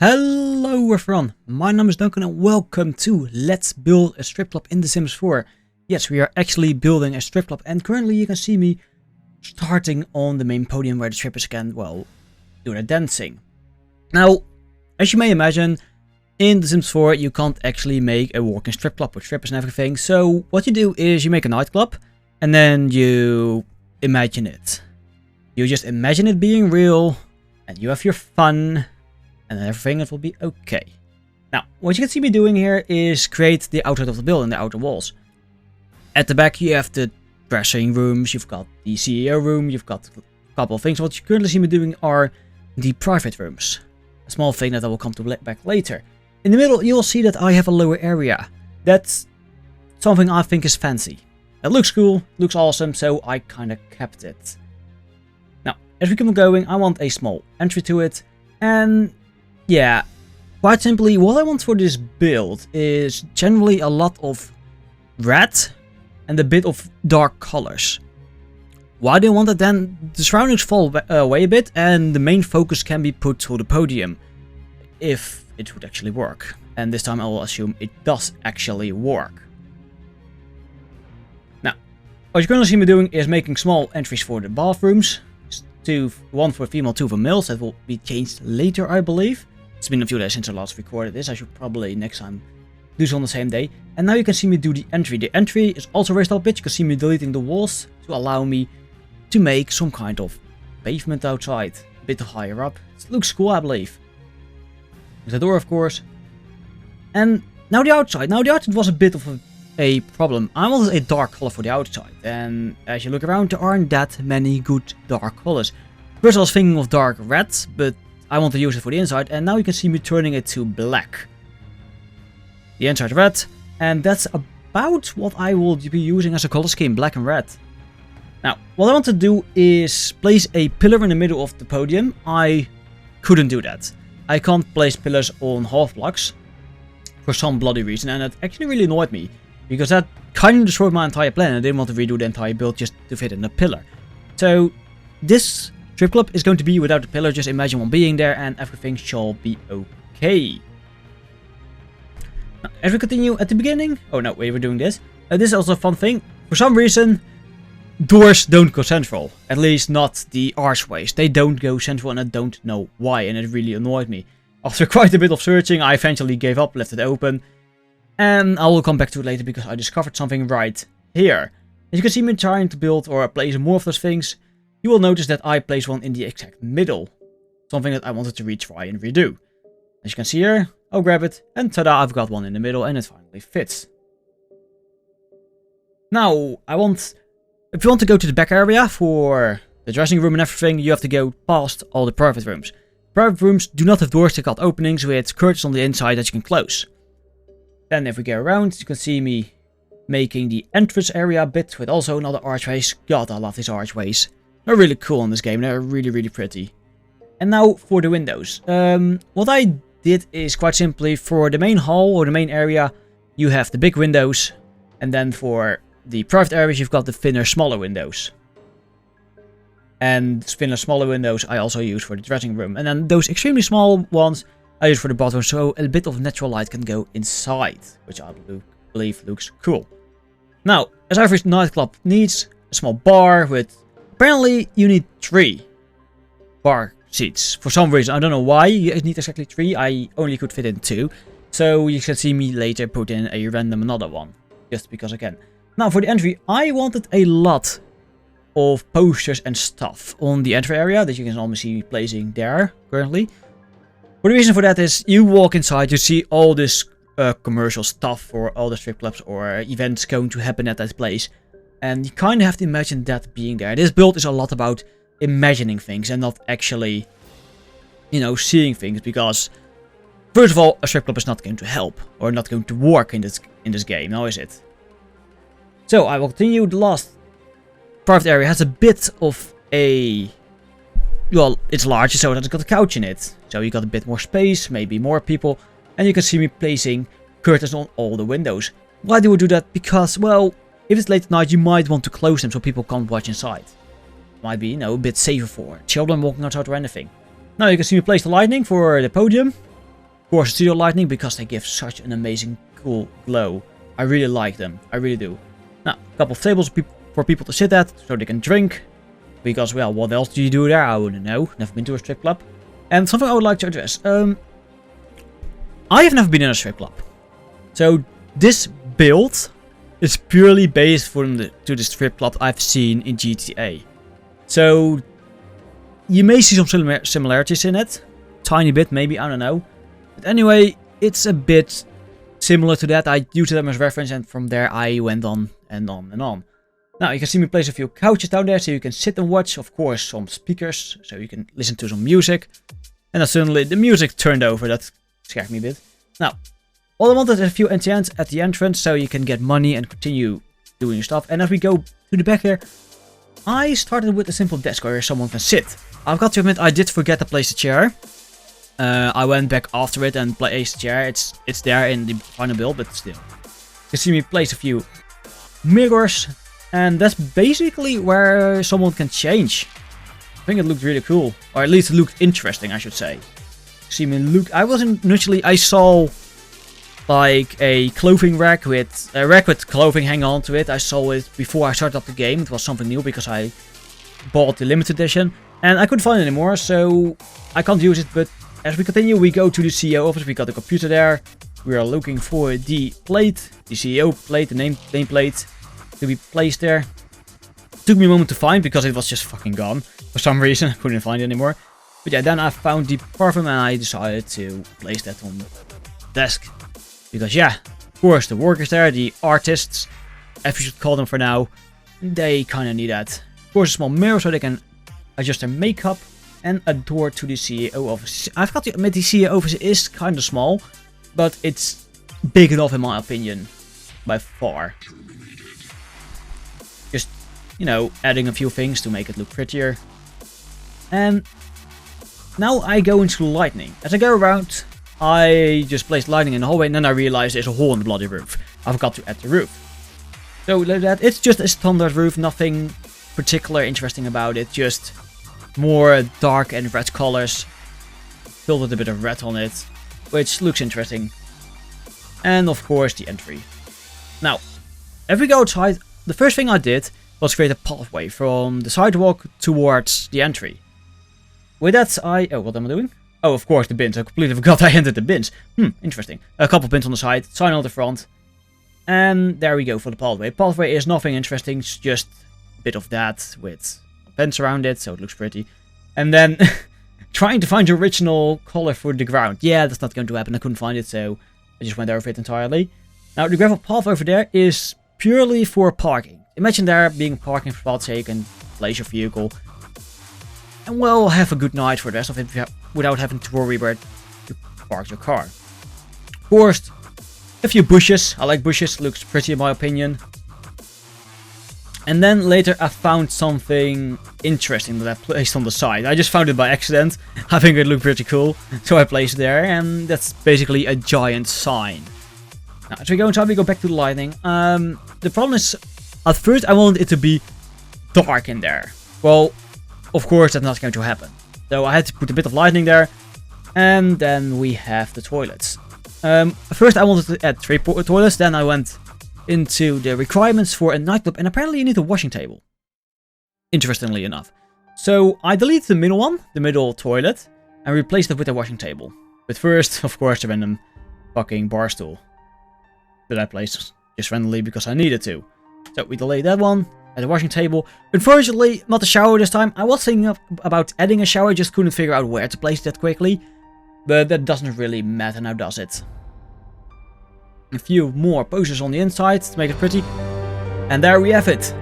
Hello everyone, my name is Duncan and welcome to Let's Build a Strip Club in The Sims 4. Yes, we are actually building a strip club and currently you can see me starting on the main podium where the strippers can, well, do their dancing. Now, as you may imagine, in The Sims 4 you can't actually make a walking strip club with strippers and everything. So what you do is you make a nightclub and then you imagine it. You just imagine it being real and you have your fun. And everything, it will be okay. Now, what you can see me doing here is create the outside of the building, the outer walls. At the back you have the dressing rooms, you've got the CEO room, you've got a couple of things. What you currently see me doing are the private rooms. A small thing that I will come to back later. In the middle you'll see that I have a lower area. That's something I think is fancy. It looks cool, looks awesome, so I kinda kept it. Now, as we keep on going, I want a small entry to it. And yeah, quite simply, what I want for this build is generally a lot of red and a bit of dark colors. Why do I want that then? The surroundings fall away a bit and the main focus can be put to the podium. If it would actually work. And this time I will assume it does actually work. Now, what you're going to see me doing is making small entries for the bathrooms. One for female, two for males. That will be changed later, I believe. It's been a few days since I last recorded this. I should probably next time do this on the same day. And now you can see me do the entry. The entry is also raised up a bit. You can see me deleting the walls to allow me to make some kind of pavement outside. A bit higher up. It looks cool, I believe. There's the door, of course. And now the outside. Now the outside was a bit of a problem. I wanted a dark color for the outside. And as you look around, there aren't that many good dark colors. First I was thinking of dark red, but I want to use it for the inside, and now you can see me turning it to black. The inside red, and that's about what I will be using as a color scheme, black and red. Now, what I want to do is place a pillar in the middle of the podium. I couldn't do that. I can't place pillars on half blocks for some bloody reason, and it actually really annoyed me, because that kind of destroyed my entire plan. I didn't want to redo the entire build just to fit in a pillar. So, this strip club is going to be without the pillar. Just imagine one being there and everything shall be okay. Now, as we continue at the beginning... Oh no, we were doing this. This is also a fun thing. For some reason, doors don't go central. At least not the archways. They don't go central and I don't know why. And it really annoyed me. After quite a bit of searching, I eventually gave up, left it open. And I will come back to it later because I discovered something right here. As you can see me trying to build or place more of those things. You will notice that I placed one in the exact middle. Something that I wanted to retry and redo. As you can see here, I'll grab it and tada, I've got one in the middle and it finally fits. Now, if you want to go to the back area for the dressing room and everything, you have to go past all the private rooms. Private rooms do not have doors, they got openings with curtains on the inside that you can close. Then if we go around, you can see me making the entrance area a bit with also another archways. God, I love these archways. They're really cool in this game, they're really, really pretty. And now for the windows. What I did is quite simply for the main hall or the main area, you have the big windows. And then for the private areas, you've got the thinner, smaller windows. And thinner, smaller windows I also use for the dressing room. And then those extremely small ones I use for the bottom, so a bit of natural light can go inside. Which I believe looks cool. Now, as every nightclub needs a small bar with... Apparently, you need 3 bar seats. For some reason, I don't know why you need exactly 3. I only could fit in 2. So you can see me later put in a random another one. Just because I can. Now for the entry, I wanted a lot of posters and stuff on the entry area. That you can almost see me placing there currently. But the reason for that is you walk inside, you see all this commercial stuff for all the strip clubs or events going to happen at that place. And you kind of have to imagine that being there. This build is a lot about imagining things and not actually, you know, seeing things. Because, first of all, a strip club is not going to help. Or not going to work in this game, now is it? So, I will continue. The last private area has a bit of a... Well, it's larger, so it's got a couch in it. So you got a bit more space, maybe more people. And you can see me placing curtains on all the windows. Why do we do that? Because, well... If it's late at night, you might want to close them so people can't watch inside. Might be, you know, a bit safer for children walking outside or anything. Now you can see me place the lighting for the podium. Of course, studio lighting, because they give such an amazing cool glow. I really like them. I really do. Now, a couple of tables for people to sit at, so they can drink. Because, well, what else do you do there? I wouldn't know. Never been to a strip club. And something I would like to address. I have never been in a strip club. So, this build is purely based to the strip club I've seen in GTA. So, you may see some similarities in it. Tiny bit, maybe, I don't know. But anyway, it's a bit similar to that. I used them as reference, and from there I went on and on and on. Now, you can see me place a few couches down there, so you can sit and watch. Of course, some speakers, so you can listen to some music. And then suddenly the music turned over. That scared me a bit. Now, all I wanted is a few NTNs at the entrance, so you can get money and continue doing your stuff. And as we go to the back here, I started with a simple desk where someone can sit. I've got to admit, I did forget to place the chair. I went back after it and placed the chair. It's there in the final build, but still. You can see me place a few mirrors. And that's basically where someone can change. I think it looked really cool. Or at least it looked interesting, I should say. See me look. I saw like a clothing rack with clothing hanging on to it. I saw it before I started up the game. It was something new because I bought the limited edition. And I couldn't find it anymore, so I can't use it. But as we continue, we go to the CEO office. We got the computer there. We are looking for the plate, the CEO plate, the nameplate to be placed there. Took me a moment to find because it was just fucking gone. For some reason, I couldn't find it anymore. But yeah, then I found the parfum and I decided to place that on the desk. Because yeah, of course, the workers there, the artists, if you should call them for now, they kind of need that. Of course, a small mirror so they can adjust their makeup. And a door to the CEO office. I've got to admit, the CEO office is kind of small, but it's big enough in my opinion, by far. Just, you know, adding a few things to make it look prettier. And now I go into lighting. As I go around, I just place lighting in the hallway, and then I realize there's a hole in the bloody roof. I've got to add the roof. So like that, it's just a standard roof, nothing particular interesting about it, just more dark and red colors. Filled with a bit of red on it, which looks interesting. And of course the entry. Now, if we go outside, the first thing I did was create a pathway from the sidewalk towards the entry. With that oh, what am I doing? Oh, of course the bins. I completely forgot I entered the bins. Interesting. A couple bins on the side, sign on the front. And there we go for the pathway. Pathway is nothing interesting, it's just a bit of that with fence around it, so it looks pretty. And then trying to find the original color for the ground. Yeah, that's not going to happen. I couldn't find it, so I just went over it entirely. Now, the gravel path over there is purely for parking. Imagine there being a parking spot so you can place your vehicle. And well, have a good night for the rest of it without having to worry where to park your car. Of course, a few bushes. I like bushes, looks pretty in my opinion. And then later I found something interesting that I placed on the side. I just found it by accident. I think it looked pretty cool. So I placed it there, and that's basically a giant sign. Now, as we go inside, we go back to the lighting. The problem is, at first I wanted it to be dark in there. Well, of course that's not going to happen. So I had to put a bit of lighting there. And then we have the toilets. First I wanted to add 3 toilets, then I went into the requirements for a nightclub, and apparently you need a washing table. Interestingly enough. So I deleted the middle one, the middle toilet, and replaced it with a washing table. But first, of course, the random fucking bar stool that I placed just randomly because I needed to. So we delayed that one, at the washing table. Unfortunately, not a shower this time. I was thinking about adding a shower, just couldn't figure out where to place it that quickly. But that doesn't really matter now, does it? A few more posters on the inside to make it pretty. And there we have it.